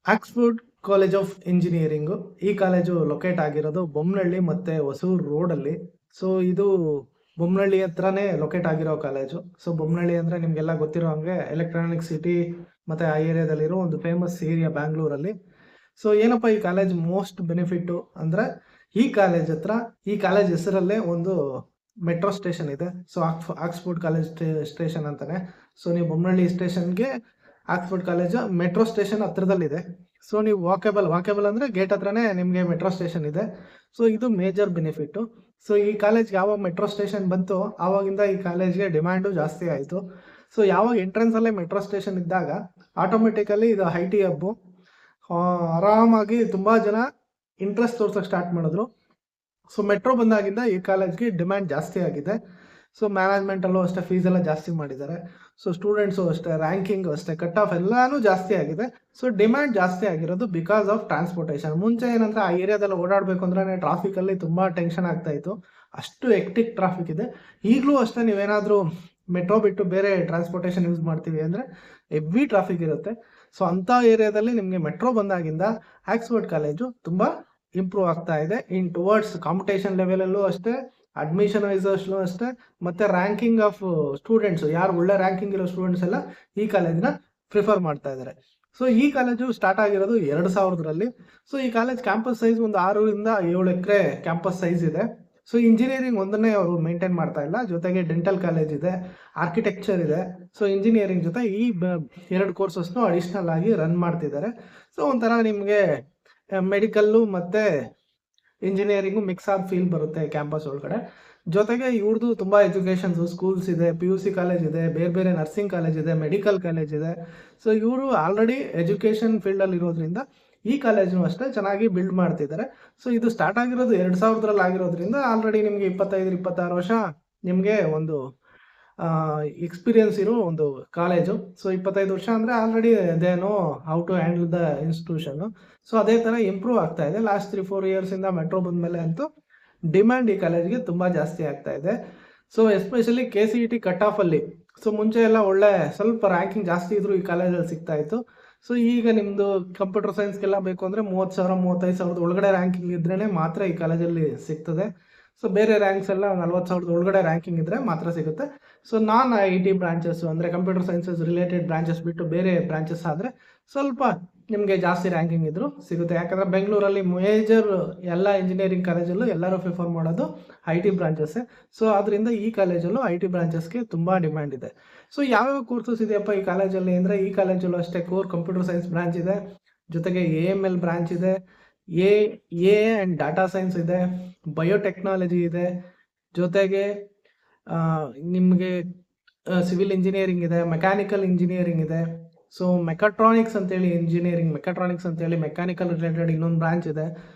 Oxford college of engineering. ಈ college locate ಆಗಿರೋದು ಬೊಮ್ಮನಹಳ್ಳಿ ಮತ್ತೆ ಹೊಸೂರು ರೋಡಲ್ಲಿ. ಸೊ ಇದು ಬೊಮ್ಮನಹಳ್ಳಿ ಹತ್ರನೇ ಲೊಕೇಟ್ ಆಗಿರೋ ಕಾಲೇಜು. ಸೊ ಬೊಮ್ಮನಹಳ್ಳಿ ಅಂದ್ರೆ ನಿಮ್ಗೆಲ್ಲ ಗೊತ್ತಿರೋ ಹಂಗೆ ಎಲೆಕ್ಟ್ರಾನಿಕ್ ಸಿಟಿ ಮತ್ತೆ ಆ ಏರಿಯಾದಲ್ಲಿರೋ ಒಂದು ಫೇಮಸ್ ಏರಿಯಾ ಬ್ಯಾಂಗ್ಳೂರಲ್ಲಿ. ಸೊ ಏನಪ್ಪ ಈ ಕಾಲೇಜ್ ಮೋಸ್ಟ್ ಬೆನಿಫಿಟ್ಟು ಅಂದ್ರೆ ಈ ಕಾಲೇಜ್ ಹತ್ರ ಈ ಕಾಲೇಜ್ ಹೆಸರಲ್ಲೇ ಒಂದು ಮೆಟ್ರೋ ಸ್ಟೇಷನ್ ಇದೆ. ಸೊ ಆಕ್ಸ್‌ಫೋರ್ಡ್ ಕಾಲೇಜ್ ಸ್ಟೇಷನ್ ಅಂತಾನೆ. ಸೊ ನೀವು ಬೊಮ್ಮನಹಳ್ಳಿ ಸ್ಟೇಷನ್ಗೆ ಆಕ್ಸ್‌ಫೋರ್ಡ್ ಕಾಲೇಜ್ ಮೆಟ್ರೋ ಸ್ಟೇಷನ್ ಹತ್ರದಲ್ಲಿದೆ. ಸೊ ನೀವು ವಾಕೇಬಲ್ ಅಂದ್ರೆ ಗೇಟ್ ಹತ್ರನೇ ನಿಮಗೆ ಮೆಟ್ರೋ ಸ್ಟೇಷನ್ ಇದೆ. ಸೊ ಇದು ಮೇಜರ್ ಬೆನಿಫಿಟ್ಟು. ಸೊ ಈ ಕಾಲೇಜ್ಗೆ ಯಾವಾಗ ಮೆಟ್ರೋ ಸ್ಟೇಷನ್ ಬಂತು ಆವಾಗಿಂದ ಈ ಕಾಲೇಜ್ಗೆ ಡಿಮ್ಯಾಂಡು ಜಾಸ್ತಿ ಆಯಿತು. ಸೊ ಯಾವಾಗ ಎಂಟ್ರೆನ್ಸಲ್ಲೇ ಮೆಟ್ರೋ ಸ್ಟೇಷನ್ ಇದ್ದಾಗ ಆಟೋಮೆಟಿಕಲಿ ಇದು ಐ ಟಿ ಹಬ್ಬು. ಆರಾಮಾಗಿ ತುಂಬ ಜನ ಇಂಟ್ರೆಸ್ಟ್ ತೋರ್ಸೋಕೆ ಸ್ಟಾರ್ಟ್ ಮಾಡಿದ್ರು. ಸೊ ಮೆಟ್ರೋ ಬಂದಾಗಿಂದ ಈ ಕಾಲೇಜ್ಗೆ ಡಿಮ್ಯಾಂಡ್ ಜಾಸ್ತಿ ಆಗಿದೆ. ಸೊ ಮ್ಯಾನೇಜ್ಮೆಂಟಲ್ಲೂ ಅಷ್ಟೇ ಫೀಸ್ ಎಲ್ಲ ಜಾಸ್ತಿ ಮಾಡಿದ್ದಾರೆ. ಸೊ ಸ್ಟೂಡೆಂಟ್ಸು ಅಷ್ಟೇ, ರ್ಯಾಂಕಿಂಗು ಅಷ್ಟೇ, ಕಟ್ ಆಫ್ ಎಲ್ಲಾನು ಜಾಸ್ತಿ ಆಗಿದೆ. ಸೊ ಡಿಮ್ಯಾಂಡ್ ಜಾಸ್ತಿ ಆಗಿರೋದು ಬಿಕಾಸ್ ಆಫ್ ಟ್ರಾನ್ಸ್ಪೋರ್ಟೇಷನ್. ಮುಂಚೆ ಏನಂದ್ರೆ ಆ ಏರಿಯಾದಲ್ಲಿ ಓಡಾಡಬೇಕು ಅಂದ್ರೆ ಟ್ರಾಫಿಕಲ್ಲಿ ತುಂಬ ಟೆನ್ಷನ್ ಆಗ್ತಾ ಇತ್ತು. ಅಷ್ಟು ಎಕ್ಟಿಕ್ ಟ್ರಾಫಿಕ್ ಇದೆ. ಈಗಲೂ ಅಷ್ಟೇ ನೀವೇನಾದರೂ ಮೆಟ್ರೋ ಬಿಟ್ಟು ಬೇರೆ ಟ್ರಾನ್ಸ್ಪೋರ್ಟೇಷನ್ ಯೂಸ್ ಮಾಡ್ತೀವಿ ಅಂದರೆ ಹೆವಿ ಟ್ರಾಫಿಕ್ ಇರುತ್ತೆ. ಸೊ ಅಂಥ ಏರಿಯಾದಲ್ಲಿ ನಿಮಗೆ ಮೆಟ್ರೋ ಬಂದಾಗಿಂದ ಆಕ್ಸ್‌ಫೋರ್ಡ್ ಕಾಲೇಜು ತುಂಬ ಇಂಪ್ರೂವ್ ಆಗ್ತಾ ಇದೆ. ಇನ್ ಟುವರ್ಡ್ಸ್ ಕಾಂಪಿಟೇಷನ್ ಲೆವೆಲಲ್ಲೂ ಅಷ್ಟೇ, ಅಡ್ಮಿಷನ್ ವೈಸಲ್ಲೂ ಅಷ್ಟೇ, ಮತ್ತೆ ರ್ಯಾಂಕಿಂಗ್ ಆಫ್ ಸ್ಟೂಡೆಂಟ್ಸ್, ಯಾರು ಒಳ್ಳೆ ರ್ಯಾಂಕಿಂಗ್ ಇರೋ ಸ್ಟೂಡೆಂಟ್ಸ್ ಎಲ್ಲ ಈ ಕಾಲೇಜ್ನ ಪ್ರಿಫರ್ ಮಾಡ್ತಾ ಇದ್ದಾರೆ. ಸೊ ಈ ಕಾಲೇಜು ಸ್ಟಾರ್ಟ್ ಆಗಿರೋದು 2000ರಲ್ಲಿ. ಸೊ ಈ ಕಾಲೇಜ್ ಕ್ಯಾಂಪಸ್ ಸೈಜ್ ಒಂದು 6ರಿಂದ 7 ಎಕರೆ ಕ್ಯಾಂಪಸ್ ಸೈಜ್ ಇದೆ. ಸೊ ಇಂಜಿನಿಯರಿಂಗ್ ಒಂದನ್ನೇ ಅವರು ಮೇಂಟೈನ್ ಮಾಡ್ತಾ ಇಲ್ಲ, ಜೊತೆಗೆ ಡೆಂಟಲ್ ಕಾಲೇಜ್ ಇದೆ, ಆರ್ಕಿಟೆಕ್ಚರ್ ಇದೆ. ಸೊ ಇಂಜಿನಿಯರಿಂಗ್ ಜೊತೆ ಈ 2 ಕೋರ್ಸಸ್ನು ಅಡಿಷ್ನಲ್ ಆಗಿ ರನ್ ಮಾಡ್ತಿದ್ದಾರೆ. ಸೊ ಒಂಥರ ನಿಮಗೆ ಮೆಡಿಕಲ್ಲು ಮತ್ತು ಇಂಜಿನಿಯರಿಂಗು ಮಿಕ್ಸ್ ಆದ ಫೀಲ್ ಬರುತ್ತೆ ಕ್ಯಾಂಪಸ್ ಒಳಗಡೆ. ಜೊತೆಗೆ ಇವ್ರದ್ದು ತುಂಬ ಎಜುಕೇಷನ್ಸು, ಸ್ಕೂಲ್ಸ್ ಇದೆ, PUC ಕಾಲೇಜ್ ಇದೆ, ಬೇರೆ ಬೇರೆ ನರ್ಸಿಂಗ್ ಕಾಲೇಜ್ ಇದೆ, ಮೆಡಿಕಲ್ ಕಾಲೇಜ್ ಇದೆ. ಸೊ ಇವರು ಆಲ್ರೆಡಿ ಎಜುಕೇಷನ್ ಫೀಲ್ಡಲ್ಲಿ ಇರೋದ್ರಿಂದ ಈ ಕಾಲೇಜ್ನು ಅಷ್ಟೇ ಚೆನ್ನಾಗಿ ಬಿಲ್ಡ್ ಮಾಡ್ತಿದ್ದಾರೆ. ಸೊ ಇದು ಸ್ಟಾರ್ಟ್ ಆಗಿರೋದು 2000ರಲ್ಲಿ ಆಗಿರೋದ್ರಿಂದ ಆಲ್ರೆಡಿ ನಿಮಗೆ 25-26 ವರ್ಷ ನಿಮಗೆ ಒಂದು ಎಕ್ಸ್ಪೀರಿಯನ್ಸ್ ಇರೋ ಒಂದು ಕಾಲೇಜು. ಸೊ 25 ವರ್ಷ ಅಂದರೆ already they know how to handle the ಇನ್ಸ್ಟಿಟ್ಯೂಷನ್ನು. ಸೊ ಅದೇ ಥರ ಇಂಪ್ರೂವ್ ಆಗ್ತಾ ಇದೆ. ಲಾಸ್ಟ್ 3-4 ಇಯರ್ಸಿಂದ ಮೆಟ್ರೋ ಬಂದಮೇಲೆ ಅಂತೂ ಡಿಮ್ಯಾಂಡ್ ಈ ಕಾಲೇಜ್ಗೆ ತುಂಬ ಜಾಸ್ತಿ ಆಗ್ತಾ ಇದೆ. ಸೊ ಎಸ್ಪೆಷಲಿ KCET ಕಟ್ ಆಫಲ್ಲಿ, ಸೊ ಮುಂಚೆ ಎಲ್ಲ ಒಳ್ಳೆ ಸ್ವಲ್ಪ ರ್ಯಾಂಕಿಂಗ್ ಜಾಸ್ತಿ ಇದ್ದರೂ ಈ ಕಾಲೇಜಲ್ಲಿ ಸಿಗ್ತಾ ಇತ್ತು. ಸೊ ಈಗ ನಿಮ್ಮದು ಕಂಪ್ಯೂಟರ್ ಸೈನ್ಸ್ಗೆಲ್ಲ ಬೇಕು ಅಂದರೆ 30,000 35,000 ಒಳಗಡೆ ರ್ಯಾಂಕಿಂಗ್ ಇದ್ರೇ ಮಾತ್ರ ಈ ಕಾಲೇಜಲ್ಲಿ ಸಿಗ್ತದೆ. ಸೊ ಬೇರೆ ರ್ಯಾಂಕ್ಸ್ ಎಲ್ಲ 40,000 ಒಳಗಡೆ ರ್ಯಾಂಕಿಂಗ್ ಇದ್ದರೆ ಮಾತ್ರ ಸಿಗುತ್ತೆ. ಸೊ ನಾನ್ IT ಬ್ರಾಂಚಸ್ಸು ಅಂದರೆ ಕಂಪ್ಯೂಟರ್ ಸೈನ್ಸಸ್ ರಿಲೇಟೆಡ್ ಬ್ರಾಂಚಸ್ ಬಿಟ್ಟು ಬೇರೆ ಬ್ರಾಂಚಸ್ ಆದರೆ ಸ್ವಲ್ಪ ನಿಮಗೆ ಜಾಸ್ತಿ ರ್ಯಾಂಕಿಂಗ್ ಇದ್ದರೂ ಸಿಗುತ್ತೆ. ಯಾಕಂದರೆ ಬೆಂಗಳೂರಲ್ಲಿ ಮೇಜರ್ ಎಲ್ಲ ಇಂಜಿನಿಯರಿಂಗ್ ಕಾಲೇಜಲ್ಲೂ ಎಲ್ಲರೂ ಪ್ರಿಫರ್ ಮಾಡೋದು IT ಬ್ರಾಂಚಸ್ಸೇ. ಸೊ ಅದರಿಂದ ಈ ಕಾಲೇಜಲ್ಲೂ IT ಬ್ರಾಂಚಸ್ಗೆ ತುಂಬ ಡಿಮ್ಯಾಂಡ್ ಇದೆ. ಸೊ ಯಾವ್ಯಾವ ಕೋರ್ಸಸ್ ಇದೆಯಪ್ಪ ಈ ಕಾಲೇಜಲ್ಲಿ ಅಂದರೆ, ಈ ಕಾಲೇಜಲ್ಲೂ ಅಷ್ಟೇ ಕೋರ್ ಕಂಪ್ಯೂಟರ್ ಸೈನ್ಸ್ ಬ್ರಾಂಚ್ ಇದೆ, ಜೊತೆಗೆ AML ಬ್ರಾಂಚ್ ಇದೆ, ಎ ಆ್ಯಂಡ್ ಡಾಟಾ ಸೈನ್ಸ್ ಇದೆ, ಬಯೋಟೆಕ್ನಾಲಜಿ ಇದೆ, ಜೊತೆಗೆ ನಿಮಗೆ ಸಿವಿಲ್ ಇಂಜಿನಿಯರಿಂಗ್ ಇದೆ, ಮೆಕ್ಯಾನಿಕಲ್ ಇಂಜಿನಿಯರಿಂಗ್ ಇದೆ. ಸೊ ಮೆಕಾಟ್ರಾನಿಕ್ಸ್ ಅಂತೇಳಿ ಮೆಕ್ಯಾಟ್ರಾನಿಕ್ಸ್ ಅಂತೇಳಿ ಮೆಕ್ಯಾನಿಕಲ್ ರಿಲೇಟೆಡ್ ಇನ್ನೊಂದು ಬ್ರಾಂಚ್ ಇದೆ.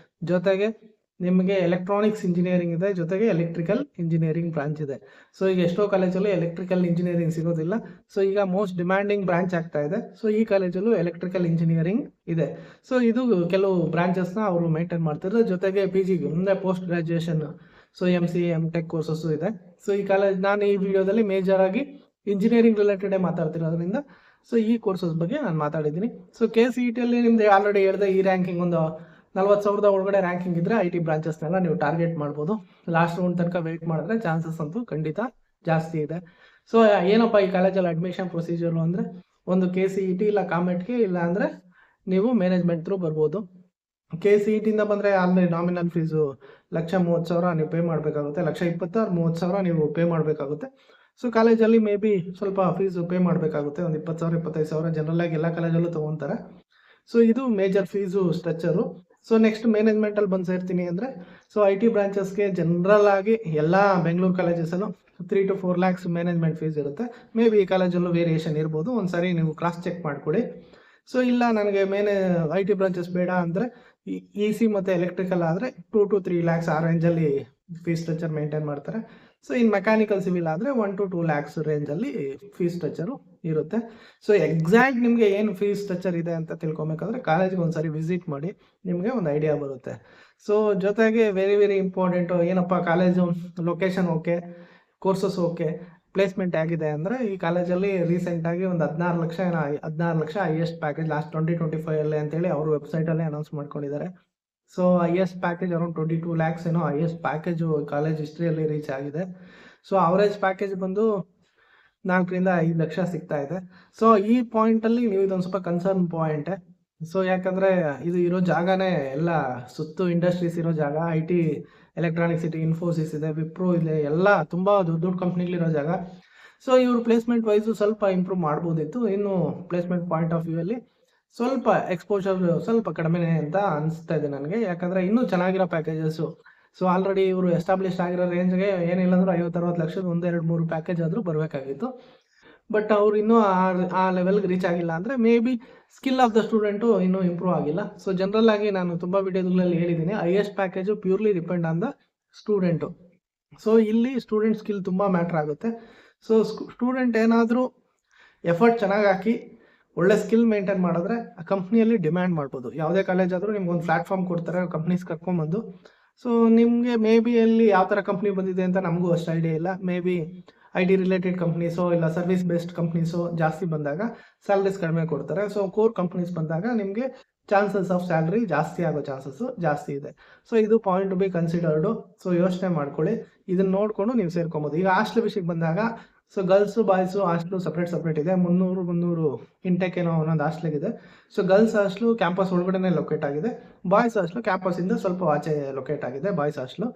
ಜೊತೆಗೆ ನಿಮಗೆ ಎಲೆಕ್ಟ್ರಾನಿಕ್ಸ್ ಇಂಜಿನಿಯರಿಂಗ್ ಇದೆ, ಜೊತೆಗೆ ಎಲೆಕ್ಟ್ರಿಕಲ್ ಇಂಜಿನಿಯರಿಂಗ್ ಬ್ರಾಂಚ್ ಇದೆ. ಸೊ ಈಗ ಎಷ್ಟೋ ಕಾಲೇಜಲ್ಲೂ ಎಲೆಕ್ಟ್ರಿಕಲ್ ಇಂಜಿನಿಯರಿಂಗ್ ಸಿಗೋದಿಲ್ಲ. ಸೊ ಈಗ ಮೋಸ್ಟ್ ಡಿಮ್ಯಾಂಡಿಂಗ್ ಬ್ರಾಂಚ್ ಆಗ್ತಾ ಇದೆ. ಸೊ ಈ ಕಾಲೇಜಲ್ಲೂ ಎಲೆಕ್ಟ್ರಿಕಲ್ ಇಂಜಿನಿಯರಿಂಗ್ ಇದೆ. ಸೊ ಇದು ಕೆಲವು ಬ್ರಾಂಚಸ್ನ ಅವರು ಮೇಂಟೈನ್ ಮಾಡ್ತಿದ್ದಾರೆ. ಜೊತೆಗೆ PG ಮುಂದೆ post graduation, so MCA MTech courses ಇದೆ. ಸೊ ಈ ಕಾಲೇಜ್ ನಾನು ಈ ವಿಡಿಯೋದಲ್ಲಿ ಮೇಜರ್ ಆಗಿ ಇಂಜಿನಿಯರಿಂಗ್ ರಿಲೇಟೆಡೇ ಮಾತಾಡ್ತಿರೋದ್ರಿಂದ ಸೊ ಈ ಕೋರ್ಸಸ್ ಬಗ್ಗೆ ನಾನು ಮಾತಾಡಿದ್ದೀನಿ. ಸೊ KCETಯಲ್ಲಿ ನಿಮ್ದು ಆಲ್ರೆಡಿ ಹೇಳಿದೆ, ಈ ರ್ಯಾಂಕಿಂಗ್ ಒಂದು 40,000 ಒಳಗಡೆ ರ್ಯಾಂಕಿಂಗ್ ಇದ್ದರೆ IT ಬ್ರಾಂಚಸ್ನೆಲ್ಲ ನೀವು ಟಾರ್ಗೆಟ್ ಮಾಡ್ಬೋದು. ಲಾಸ್ಟ್ ರೌಂಡ್ ತನಕ ವೆಯ್ಟ್ ಮಾಡಿದ್ರೆ ಚಾನ್ಸಸ್ ಅಂತೂ ಖಂಡಿತ ಜಾಸ್ತಿ ಇದೆ. ಸೊ ಏನಪ್ಪ ಈ ಕಾಲೇಜಲ್ಲಿ ಅಡ್ಮಿಷನ್ ಪ್ರೊಸೀಜರು ಅಂದರೆ, ಒಂದು KCET ಇಲ್ಲ ಕಾಮೆಟ್ಗೆ, ಇಲ್ಲ ಅಂದರೆ ನೀವು ಮ್ಯಾನೇಜ್ಮೆಂಟ್ ಥ್ರೂ ಬರ್ಬೋದು. KCETಯಿಂದ ಬಂದರೆ ಆಲ್ರೆಡಿ ನಾಮಿನಲ್ ಫೀಸು 1,30,000 ನೀವು ಪೇ ಮಾಡಬೇಕಾಗುತ್ತೆ. 1,20,000 30,000 ನೀವು ಪೇ ಮಾಡಬೇಕಾಗುತ್ತೆ. ಸೊ ಕಾಲೇಜಲ್ಲಿ ಮೇ ಬಿ ಸ್ವಲ್ಪ ಫೀಸು ಪೇ ಮಾಡಬೇಕಾಗುತ್ತೆ, ಒಂದು 20,000 25,000 ಜನರಲ್ಲಾಗಿ ಎಲ್ಲ ಕಾಲೇಜಲ್ಲೂ ತೊಗೊತಾರೆ. ಸೊ ಇದು major fees structure. So next ಮ್ಯಾನೇಜ್ಮೆಂಟಲ್ಲಿ ಬಂದು ಸೇರ್ತೀನಿ ಅಂದರೆ, ಸೊ IT ಬ್ರಾಂಚಸ್ಗೆ ಜನರಲ್ ಆಗಿ ಎಲ್ಲ ಬೆಂಗಳೂರು ಕಾಲೇಜಸಲ್ಲೂ 3 to 4 lakhs ಮ್ಯಾನೇಜ್ಮೆಂಟ್ ಫೀಸ್ ಇರುತ್ತೆ. ಮೇ ಬಿ ಈ ಕಾಲೇಜಲ್ಲೂ ವೇರಿಯೇಷನ್ ಇರ್ಬೋದು, ಒಂದು ಸಾರಿ ನೀವು ಕ್ರಾಸ್ ಚೆಕ್ ಮಾಡಿಕೊಡಿ. ಸೊ ಇಲ್ಲ ನನಗೆ IT ಬ್ರಾಂಚಸ್ ಬೇಡ ಅಂದರೆ EC ಮತ್ತು ಎಲೆಕ್ಟ್ರಿಕಲ್ ಆದರೆ 2 to 3 lakhs ಆ ರೇಂಜಲ್ಲಿ ಫೀಸ್ ಸ್ಟ್ರಕ್ಚರ್ ಮೇಂಟೈನ್ ಮಾಡ್ತಾರೆ. ಸೊ ಇನ್ನು ಮೆಕ್ಯಾನಿಕಲ್ ಸಿವಿಲ್ ಆದರೆ 1 to 2 lakhs ರೇಂಜಲ್ಲಿ ಫೀಸ್ ಸ್ಟ್ರಕ್ಚರು ಇರುತ್ತೆ. ಸೊ ಎಕ್ಸಾಕ್ಟ್ ನಿಮಗೆ ಏನು ಫೀಸ್ ಸ್ಟ್ರಕ್ಚರ್ ಇದೆ ಅಂತ ತಿಳ್ಕೊಬೇಕಾದ್ರೆ ಕಾಲೇಜ್ಗೆ ಒಂದು ಸಾರಿ ವಿಸಿಟ್ ಮಾಡಿ, ನಿಮಗೆ ಒಂದು ಐಡಿಯಾ ಬರುತ್ತೆ. ಸೊ ಜೊತೆಗೆ ವೆರಿ ಇಂಪಾರ್ಟೆಂಟು ಏನಪ್ಪ, college location okay, courses okay, placement ಆಗಿದೆ ಅಂದರೆ ಈ ಕಾಲೇಜಲ್ಲಿ ರೀಸೆಂಟಾಗಿ ಒಂದು 16 ಲಕ್ಷ ಹೈಯೆಸ್ಟ್ ಪ್ಯಾಕೇಜ್ ಲಾಸ್ಟ್ 2025 ಅಲ್ಲಿ ಅಂತೇಳಿ ಅವ್ರ ವೆಬ್ಸೈಟಲ್ಲೇ ಅನೌನ್ಸ್ ಮಾಡ್ಕೊಂಡಿದ್ದಾರೆ. So highest package around 22 lakhs ಏನೋ ಹೈಯೆಸ್ಟ್ ಪ್ಯಾಕೇಜು ಕಾಲೇಜ್ ಹಿಸ್ಟ್ರಿಯಲ್ಲಿ ರೀಚ್ ಆಗಿದೆ. ಸೊ ಅವರೇಜ್ ಪ್ಯಾಕೇಜ್ ಬಂದು 4 ರಿಂದ 5 ಲಕ್ಷ ಸಿಗ್ತಾ ಇದೆ. ಸೊ ಈ ಪಾಯಿಂಟಲ್ಲಿ ನೀವು ಇದೊಂದು ಸ್ವಲ್ಪ ಕನ್ಸರ್ನ್ ಪಾಯಿಂಟೇ. ಸೊ ಯಾಕಂದರೆ ಇದು ಇರೋ ಜಾಗನೇ ಎಲ್ಲ ಸುತ್ತು ಇಂಡಸ್ಟ್ರೀಸ್ ಇರೋ ಜಾಗ, IT, ಎಲೆಕ್ಟ್ರಾನಿಕ್ ಸಿಟಿ, ಇನ್ಫೋಸಿಸ್ ಇದೆ, ವಿಪ್ರೋ ಇದೆ, ಎಲ್ಲ ತುಂಬ ದೊಡ್ಡ ದೊಡ್ಡ ಕಂಪ್ನಿಗಳಿರೋ ಜಾಗ. ಸೊ ಇವರು ಪ್ಲೇಸ್ಮೆಂಟ್ ವೈಸು ಸ್ವಲ್ಪ ಇಂಪ್ರೂವ್ ಮಾಡ್ಬೋದಿತ್ತು. ಇನ್ನು ಪ್ಲೇಸ್ಮೆಂಟ್ ಪಾಯಿಂಟ್ ಆಫ್ ವ್ಯೂ ಅಲ್ಲಿ ಸ್ವಲ್ಪ ಎಕ್ಸ್ಪೋಜರ್ ಸ್ವಲ್ಪ ಕಡಿಮೆನೇ ಅಂತ ಅನಿಸ್ತಾ ಇದೆ ನನಗೆ. ಯಾಕಂದರೆ ಇನ್ನೂ ಚೆನ್ನಾಗಿರೋ ಪ್ಯಾಕೇಜಸ್ಸು. ಸೊ ಆಲ್ರೆಡಿ ಇವರು ಎಸ್ಟಾಬ್ಲಿಷ್ ಆಗಿರೋ ರೇಂಜ್ಗೆ ಏನಿಲ್ಲ ಅಂದರೂ 50-60 ಲಕ್ಷದ 1-2-3 ಪ್ಯಾಕೇಜ್ ಆದರೂ ಬರಬೇಕಾಗಿತ್ತು. ಬಟ್ ಅವ್ರು ಇನ್ನೂ ಆ ಲೆವೆಲ್ಗೆ ರೀಚ್ ಆಗಿಲ್ಲ ಅಂದರೆ may be skill of the student ಇನ್ನೂ ಇಂಪ್ರೂವ್ ಆಗಿಲ್ಲ. ಸೊ ಜನರಲ್ ಆಗಿ ನಾನು ತುಂಬ ವಿಡಿಯೋಗಳಲ್ಲಿ ಹೇಳಿದ್ದೀನಿ, highest package purely depend on the student. So ಇಲ್ಲಿ ಸ್ಟೂಡೆಂಟ್ ಸ್ಕಿಲ್ ತುಂಬ ಮ್ಯಾಟ್ರ್ ಆಗುತ್ತೆ. ಸೊ ಸ್ಟೂಡೆಂಟ್ ಏನಾದರೂ ಎಫರ್ಟ್ ಚೆನ್ನಾಗಿ ಹಾಕಿ ಒಳ್ಳೆ ಸ್ಕಿಲ್ ಮೇಂಟೈನ್ ಮಾಡಿದ್ರೆ ಆ ಕಂಪ್ನಿಯಲ್ಲಿ ಡಿಮ್ಯಾಂಡ್ ಮಾಡ್ಬೋದು. ಯಾವುದೇ ಕಾಲೇಜ್ ಆದರೂ ನಿಮ್ಗೊಂದು ಪ್ಲ್ಯಾಟ್ಫಾರ್ಮ್ ಕೊಡ್ತಾರೆ, ಕಂಪ್ನೀಸ್ ಕರ್ಕೊಂಬಂದು. ಸೊ ನಿಮಗೆ ಮೇ ಬಿ ಅಲ್ಲಿ ಯಾವ ಥರ ಕಂಪ್ನಿ ಬಂದಿದೆ ಅಂತ ನಮಗೂ ಅಷ್ಟು ಐಡಿಯಾ ಇಲ್ಲ. ಮೇ ಬಿ IT ರಿಲೇಟೆಡ್ ಕಂಪ್ನೀಸೋ ಇಲ್ಲ ಸರ್ವಿಸ್ ಬೇಸ್ಡ್ ಕಂಪ್ನೀಸೋ ಜಾಸ್ತಿ ಬಂದಾಗ ಸ್ಯಾಲ್ರೀಸ್ ಕಡಿಮೆ ಕೊಡ್ತಾರೆ. ಸೊ ಕೋರ್ ಕಂಪ್ನೀಸ್ ಬಂದಾಗ ನಿಮಗೆ ಚಾನ್ಸಸ್ ಆಫ್ ಸ್ಯಾಲ್ರಿ ಜಾಸ್ತಿ ಆಗೋ ಚಾನ್ಸಸ್ಸು ಜಾಸ್ತಿ ಇದೆ. ಸೊ ಇದು ಪಾಯಿಂಟ್ ಟು ಬಿ ಕನ್ಸಿಡರ್ಡು. ಸೊ ಯೋಚನೆ ಮಾಡ್ಕೊಳ್ಳಿ, ಇದನ್ನು ನೋಡಿಕೊಂಡು ನೀವು ಸೇರ್ಕೊಬೋದು. ಈಗ ಹಾಸ್ಟೆಲ್ ವಿಷಯಕ್ಕೆ ಬಂದಾಗ so girls boys hostel separate ಇದೆ. 300 ಇಂಟೆಕ್ ಏನೋ ಒಂದೊಂದು ಹಾಸ್ಟೆಲಿಗಿದೆ. ಸೊ ಗರ್ಲ್ಸ್ ಹಾಸ್ಟೆಲು ಕ್ಯಾಂಪಸ್ ಒಳಗಡೆ ಲೊಕೇಟ್ ಆಗಿದೆ, ಬಾಯ್ಸ್ ಹಾಸ್ಟೆಲು ಕ್ಯಾಂಪಸ್ಸಿಂದ ಸ್ವಲ್ಪ ಆಚೆ ಲೊಕೇಟ್ ಆಗಿದೆ boys hostel.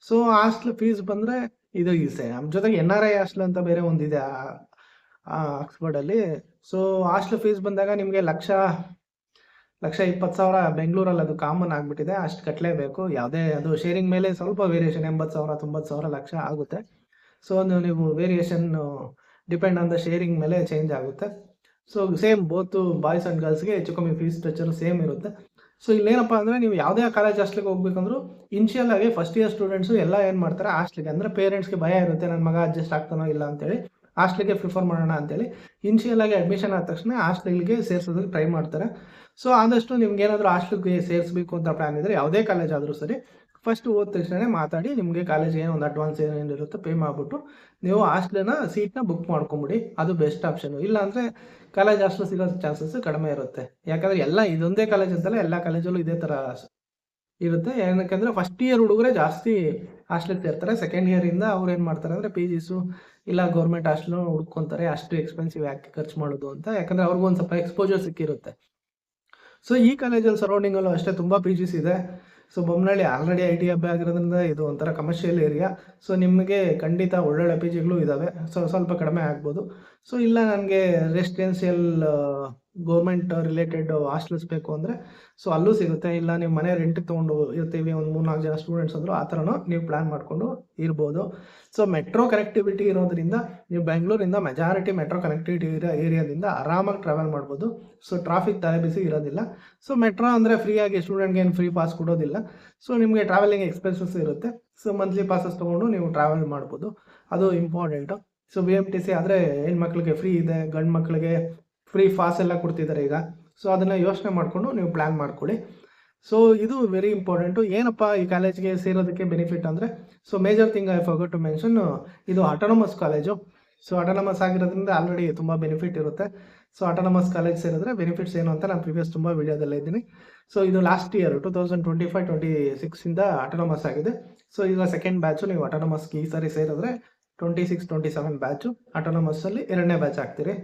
So hostel fees ಬಂದರೆ ಇದು ಈಸೆ. ನಮ್ಮ ಜೊತೆಗೆ NRI ಹಾಸ್ಟೆಲ್ ಅಂತ ಬೇರೆ ಒಂದಿದೆ ಆಕ್ಸ್ಫರ್ಡಲ್ಲಿ. ಸೊ ಹಾಸ್ಟೆಲ್ ಫೀಸ್ ಬಂದಾಗ ನಿಮಗೆ 1,20,000 ಬೆಂಗಳೂರಲ್ಲಿ ಅದು ಕಾಮನ್ ಆಗಿಬಿಟ್ಟಿದೆ, ಅಷ್ಟು ಕಟ್ಟಲೇಬೇಕು. ಯಾವುದೇ ಅದು ಶೇರಿಂಗ್ ಮೇಲೆ ಸ್ವಲ್ಪ ವೇರಿಯೇಷನ್ 80,000 90,000 ಲಕ್ಷ ಆಗುತ್ತೆ. ಸೊ ನೀವು variation depend on the sharing ಮೇಲೆ ಚೇಂಜ್ ಆಗುತ್ತೆ. So same both boys and ಗರ್ಲ್ಸ್ಗೆ ಹೆಚ್ಚು ಕಮ್ಮಿ ಫೀಸ್ ಸ್ಟ್ರಕ್ಚರು ಸೇಮ್ ಇರುತ್ತೆ. ಸೊ ಇಲ್ಲೇನಪ್ಪ ಅಂದರೆ ನೀವು ಯಾವುದೇ ಕಾಲೇಜ್ ಹಾಸ್ಟ್ಲಿಗೆ ಹೋಗ್ಬೇಕಂದ್ರೂ ಇನ್ಷಿಯಲ್ ಆಗಿ ಫಸ್ಟ್ ಇಯರ್ ಸ್ಟೂಡೆಂಟ್ಸು ಎಲ್ಲ ಏನು ಮಾಡ್ತಾರೆ ಹಾಸ್ಟ್ಲಿಗೆ, ಅಂದರೆ ಪೇರೆಂಟ್ಸ್ಗೆ ಭಯ ಇರುತ್ತೆ ನನ್ನ ಮಗ ಅಡ್ಜಸ್ಟ್ ಆಗ್ತಾನೋ ಇಲ್ಲ ಅಂತೇಳಿ ಹಾಸ್ಟ್ಲಿಗೆ ಪ್ರಿಫರ್ ಮಾಡೋಣ ಅಂತೇಳಿ ಇನ್ಷಿಯಲ್ ಆಗಿ ಅಡ್ಮಿಷನ್ ಆದ ತಕ್ಷಣ ಹಾಸ್ಟ್ಲಿಗೆ ಸೇರಿಸೋದಕ್ಕೆ ಟ್ರೈ ಮಾಡ್ತಾರೆ. ಸೊ ಆದಷ್ಟು ನಿಮ್ಗೆ ಏನಾದರೂ ಹಾಸ್ಟ್ಲಿಗೆ ಸೇರಿಸಬೇಕು ಅಂತ ಪ್ಲ್ಯಾನ್ ಇದ್ದರೆ ಯಾವುದೇ ಕಾಲೇಜ್ ಆದರೂ ಸರಿ ಫಸ್ಟ್ ಹೋದ ತಕ್ಷಣ ಮಾತಾಡಿ ನಿಮಗೆ ಕಾಲೇಜ್ ಏನೋ ಒಂದು ಅಡ್ವಾನ್ಸ್ ಏನೇನಿರುತ್ತೆ ಪೇ ಮಾಡಿಬಿಟ್ಟು ನೀವು ಹಾಸ್ಟೆಲ್ನ ಸೀಟ್ನ ಬುಕ್ ಮಾಡ್ಕೊಂಬಿಡಿ. ಅದು ಬೆಸ್ಟ್ ಆಪ್ಷನು. ಇಲ್ಲಾಂದರೆ ಕಾಲೇಜ್ ಹಾಸ್ಟೆಲ್ ಸಿಗೋ ಚಾನ್ಸಸ್ ಕಡಿಮೆ ಇರುತ್ತೆ. ಯಾಕಂದರೆ ಎಲ್ಲ ಇದೊಂದೇ ಕಾಲೇಜ್ ಅಂತಲ್ಲ, ಎಲ್ಲ ಕಾಲೇಜಲ್ಲೂ ಇದೇ ಥರ ಇರುತ್ತೆ. ಏನಕ್ಕೆಂದರೆ ಫಸ್ಟ್ ಇಯರ್ ಹುಡುಗರೇ ಜಾಸ್ತಿ ಹಾಸ್ಟೆಲ್ಗೆ ಸೇರ್ತಾರೆ. ಸೆಕೆಂಡ್ ಇಯರಿಂದ ಅವ್ರು ಏನು ಮಾಡ್ತಾರೆ ಅಂದರೆ PGಸು ಇಲ್ಲ ಗೌರ್ಮೆಂಟ್ ಹಾಸ್ಟೆಲ್ನು ಹುಡ್ಕೊತಾರೆ. ಅಷ್ಟು ಎಕ್ಸ್ಪೆನ್ಸಿವ್ ಯಾಕೆ ಖರ್ಚು ಮಾಡೋದು ಅಂತ, ಯಾಕಂದರೆ ಅವ್ರಿಗೂ ಒಂದು ಸ್ವಲ್ಪ ಎಕ್ಸ್ಪೋಜರ್ ಸಿಕ್ಕಿರುತ್ತೆ. ಸೊ ಈ ಕಾಲೇಜಲ್ಲಿ ಸರೌಂಡಿಂಗಲ್ಲೂ ಅಷ್ಟೇ ತುಂಬ PGs ಇದೆ. So Bommanahalli already IT hub ಆಗಿರೋದ್ರಿಂದ ಇದು ಒಂಥರ ಕಮರ್ಷಿಯಲ್ ಏರಿಯಾ. ಸೊ ನಿಮಗೆ ಖಂಡಿತ ಒಳ್ಳೊಳ್ಳೆ PGಗಳು ಇದ್ದಾವೆ. ಸೊ ಸ್ವಲ್ಪ ಕಡಿಮೆ ಆಗ್ಬೋದು. ಸೊ ಇಲ್ಲ ನನಗೆ ರೆಸಿಡೆನ್ಷಿಯಲ್ ಗೌರ್ಮೆಂಟ್ ರಿಲೇಟೆಡ್ ಹಾಸ್ಟೆಲ್ಸ್ ಬೇಕು ಅಂದರೆ ಸೊ ಅಲ್ಲೂ ಸಿಗುತ್ತೆ. ಇಲ್ಲ ನೀವು ಮನೆ ರೆಂಟಿಗೆ ತೊಗೊಂಡು ಇರ್ತೀವಿ ಒಂದು 3-4 ಜನ ಸ್ಟೂಡೆಂಟ್ಸ್ ಅಂದರು, ಆ ಥರನೂ ನೀವು ಪ್ಲ್ಯಾನ್ ಮಾಡಿಕೊಂಡು ಇರ್ಬೋದು. ಸೊ ಮೆಟ್ರೋ ಕನೆಕ್ಟಿವಿಟಿ ಇರೋದ್ರಿಂದ ನೀವು ಬೆಂಗಳೂರಿಂದ ಮೆಜಾರಿಟಿ ಮೆಟ್ರೋ ಕನೆಕ್ಟಿವಿಟಿ ಇರೋ ಏರಿಯಾದಿಂದ ಆರಾಮಾಗಿ ಟ್ರಾವೆಲ್ ಮಾಡ್ಬೋದು. ಸೊ ಟ್ರಾಫಿಕ್ ತಲೆಬಿಸಿ ಇರೋದಿಲ್ಲ. ಸೊ ಮೆಟ್ರೋ ಅಂದರೆ ಫ್ರೀಯಾಗಿ ಸ್ಟೂಡೆಂಟ್ಗೆ ಏನು ಫ್ರೀ ಪಾಸ್ ಕೊಡೋದಿಲ್ಲ. ಸೊ ನಿಮಗೆ ಟ್ರಾವೆಲಿಂಗ್ ಎಕ್ಸ್ಪೆನ್ಸಸ್ ಇರುತ್ತೆ. ಸೊ ಮಂತ್ಲಿ ಪಾಸಸ್ ತೊಗೊಂಡು ನೀವು ಟ್ರಾವೆಲ್ ಮಾಡ್ಬೋದು, ಅದು ಇಂಪಾರ್ಟೆಂಟು. ಸೊ BMTC ಆದರೆ ಹೆಣ್ಮಕ್ಳಿಗೆ ಫ್ರೀ ಇದೆ, ಗಂಡು ಮಕ್ಕಳಿಗೆ ಫ್ರೀ ಪಾಸ್ ಎಲ್ಲ ಕೊಡ್ತಿದ್ದಾರೆ ಈಗ. ಸೊ ಅದನ್ನು ಯೋಚನೆ ಮಾಡಿಕೊಂಡು ನೀವು ಪ್ಲ್ಯಾನ್ ಮಾಡ್ಕೊಳ್ಳಿ. ಸೊ ಇದು ವೆರಿ ಇಂಪಾರ್ಟೆಂಟು. ಏನಪ್ಪ ಈ ಕಾಲೇಜ್ಗೆ ಸೇರೋದಕ್ಕೆ ಬೆನಿಫಿಟ್ ಅಂದರೆ, so major thing I forgot to mention, ಇದು ಆಟೋನಮಸ್ ಕಾಲೇಜು. ಸೊ ಆಟೋನಮಸ್ ಆಗಿರೋದ್ರಿಂದ ಆಲ್ರೆಡಿ ತುಂಬ ಬೆನಿಫಿಟ್ ಇರುತ್ತೆ. ಸೊ ಆಟೋನಮಸ್ ಕಾಲೇಜ್ ಸೇರಿದ್ರೆ ಬೆನಿಫಿಟ್ಸ್ ಏನು ಅಂತ ನಾನು ಪ್ರಿವಿಯಸ್ ತುಂಬ ವೀಡಿಯೋದಲ್ಲೇ ಇದ್ದೀನಿ. ಸೊ ಇದು ಲಾಸ್ಟ್ ಇಯರ್ 2025-26ಇಂದ ಆಟೋನಮಸ್ ಆಗಿದೆ. ಸೊ ಈಗ ಸೆಕೆಂಡ್ ಬ್ಯಾಚು ನೀವು ಆಟೋನಮಸ್ಗೆ ಈ ಸಾರಿ ಸೇರಿದ್ರೆ 26-27 ಬ್ಯಾಚು ಆಟೋನಮಸ್ಸಲ್ಲಿ 2ನೇ ಬ್ಯಾಚ್ ಆಗ್ತೀರಿ.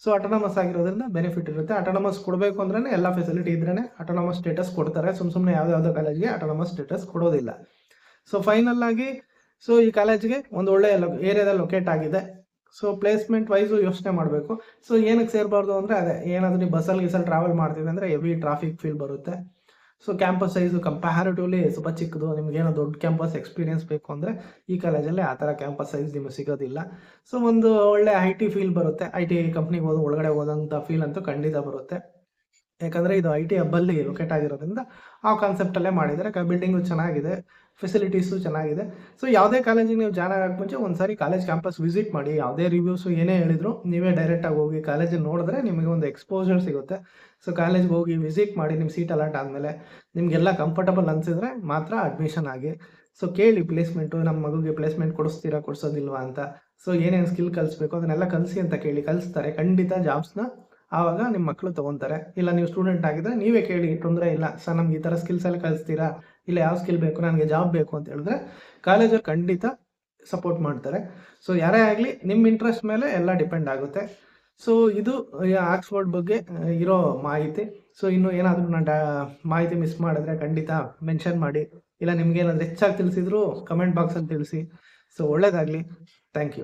ಸೊ ಆಟೋನಮಸ್ ಆಗಿರೋದ್ರಿಂದ ಬೆನಿಫಿಟ್ ಇರುತ್ತೆ. ಆಟೋನಮಸ್ ಕೊಡಬೇಕು ಅಂದ್ರೆ ಎಲ್ಲ ಫೆಸಿಲಿಟಿ ಇದ್ರೇ ಆಟೋನಮಸ್ ಸ್ಟೇಟಸ್ ಕೊಡ್ತಾರೆ. ಸುಮ್ಮನೆ ಯಾವುದೇ ಕಾಲೇಜ್ಗೆ ಆಟೋನಮಸ್ ಸ್ಟೇಟಸ್ ಕೊಡೋದಿಲ್ಲ. ಸೊ ಫೈನಲ್ ಆಗಿ ಸೊ ಈ ಕಾಲೇಜ್ಗೆ ಒಂದು ಒಳ್ಳೆ ಏರಿಯಾದಲ್ಲಿ ಲೊಕೇಟ್ ಆಗಿದೆ. ಸೊ ಪ್ಲೇಸ್ಮೆಂಟ್ ವೈಸು ಯೋಚನೆ ಮಾಡಬೇಕು. ಸೊ ಏನಕ್ಕೆ ಸೇರಬಾರ್ದು ಅಂದರೆ ಅದೇ ಏನಾದರೂ ನೀವು ಬಸ್ಸಲ್ಲಿ ಟ್ರಾವೆಲ್ ಮಾಡ್ತೀವಿ ಅಂದರೆ ಹೆವಿ ಟ್ರಾಫಿಕ್ ಫೀಲ್ ಬರುತ್ತೆ. ಸೊ ಕ್ಯಾಂಪಸ್ ಸೈಜು ಕಂಪ್ಯಾರಿಟಿವ್ಲಿ ಸ್ವಲ್ಪ ಚಿಕ್ಕದು. ನಿಮಗೇನೋ ದೊಡ್ಡ ಕ್ಯಾಂಪಸ್ ಎಕ್ಸ್ಪೀರಿಯನ್ಸ್ ಬೇಕು ಅಂದರೆ ಈ ಕಾಲೇಜಲ್ಲಿ ಆ ಥರ ಕ್ಯಾಂಪಸ್ ಸೈಜ್ ನಿಮಗೆ ಸಿಗೋದಿಲ್ಲ. ಸೊ ಒಂದು ಒಳ್ಳೆ IT ಫೀಲ್ ಬರುತ್ತೆ. IT ಕಂಪ್ನಿಗೆ ಒಳಗಡೆ ಹೋದಂಥ ಫೀಲ್ ಅಂತೂ ಖಂಡಿತ ಬರುತ್ತೆ. ಯಾಕಂದರೆ ಇದು IT ಹಬ್ಬಲ್ಲಿ ಲೊಕೇಟ್ ಆಗಿರೋದ್ರಿಂದ ಆ ಕಾನ್ಸೆಪ್ಟಲ್ಲೇ ಮಾಡಿದ್ದಾರೆ. ಬಿಲ್ಡಿಂಗು ಚೆನ್ನಾಗಿದೆ, ಫೆಸಿಲಿಟೀಸು ಚೆನ್ನಾಗಿದೆ. ಸೊ ಯಾವುದೇ ಕಾಲೇಜಿಗೆ ನೀವು ಜಾಯ್ನ್ ಆಗೋಕ್ಕೆ ಮುಂಚೆ ಒಂದು ಸಾರಿ ಕಾಲೇಜ್ ಕ್ಯಾಂಪಸ್ ವಿಸಿಟ್ ಮಾಡಿ. ಯಾವುದೇ ರಿವ್ಯೂಸು ಏನೇ ಹೇಳಿದ್ರು ನೀವೇ ಡೈರೆಕ್ಟಾಗಿ ಹೋಗಿ ಕಾಲೇಜಲ್ಲಿ ನೋಡಿದ್ರೆ ನಿಮಗೆ ಒಂದು ಎಕ್ಸ್ಪೋಜರ್ ಸಿಗುತ್ತೆ. ಸೊ ಕಾಲೇಜ್ಗೆ ಹೋಗಿ ವಿಸಿಟ್ ಮಾಡಿ, ನಿಮ್ಮ ಸೀಟ್ ಅಲಾಟ್ ಆದಮೇಲೆ ನಿಮಗೆಲ್ಲ ಕಂಫರ್ಟಬಲ್ ಅನಿಸಿದ್ರೆ ಮಾತ್ರ ಅಡ್ಮಿಷನ್ ಆಗಿ. ಸೊ ಕೇಳಿ ಪ್ಲೇಸ್ಮೆಂಟು, ನಮ್ಮ ಮಗುಗೆ ಪ್ಲೇಸ್ಮೆಂಟ್ ಕೊಡಿಸ್ತೀರಾ ಕೊಡಿಸೋದಿಲ್ವಾ ಅಂತ. ಸೊ ಏನೇನು ಸ್ಕಿಲ್ ಕಲಿಸ್ಬೇಕು ಅದನ್ನೆಲ್ಲ ಕಲಿಸಿ ಅಂತ ಕೇಳಿ ಕಲಿಸ್ತಾರೆ. ಖಂಡಿತ ಜಾಬ್ಸ್ನ ಆವಾಗ ನಿಮ್ಮ ಮಕ್ಕಳು ತೊಗೊತಾರೆ. ಇಲ್ಲ ನೀವು ಸ್ಟೂಡೆಂಟ್ ಆಗಿದ್ರೆ ನೀವೇ ಕೇಳಿ, ತೊಂದರೆ ಇಲ್ಲ ಸರ್, ನಮ್ಗೆ ಈ ಥರ ಸ್ಕಿಲ್ಸ್ ಎಲ್ಲ ಕಲಿಸ್ತೀರಾ, ಇಲ್ಲ ಯಾವ ಸ್ಕಿಲ್ ಬೇಕು, ನನಗೆ ಜಾಬ್ ಬೇಕು ಅಂತ ಹೇಳಿದ್ರೆ ಕಾಲೇಜಲ್ಲಿ ಖಂಡಿತ ಸಪೋರ್ಟ್ ಮಾಡ್ತಾರೆ. ಸೊ ಯಾರೇ ಆಗಲಿ ನಿಮ್ಮ ಇಂಟ್ರೆಸ್ಟ್ ಮೇಲೆ ಎಲ್ಲ ಡಿಪೆಂಡ್ ಆಗುತ್ತೆ. ಸೊ ಇದು ಆಕ್ಸ್ಫರ್ಡ್ ಬಗ್ಗೆ ಇರೋ ಮಾಹಿತಿ. ಸೊ ಇನ್ನು ಏನಾದರೂ ನಾನು ಮಾಹಿತಿ ಮಿಸ್ ಮಾಡಿದ್ರೆ ಖಂಡಿತ ಮೆನ್ಷನ್ ಮಾಡಿ, ಇಲ್ಲ ನಿಮ್ಗೆ ಏನಾದರೂ ಹೆಚ್ಚಾಗಿ ತಿಳಿಸಿದ್ರು ಕಮೆಂಟ್ ಬಾಕ್ಸಲ್ಲಿ ತಿಳಿಸಿ. ಸೊ ಒಳ್ಳೇದಾಗಲಿ. Thank you.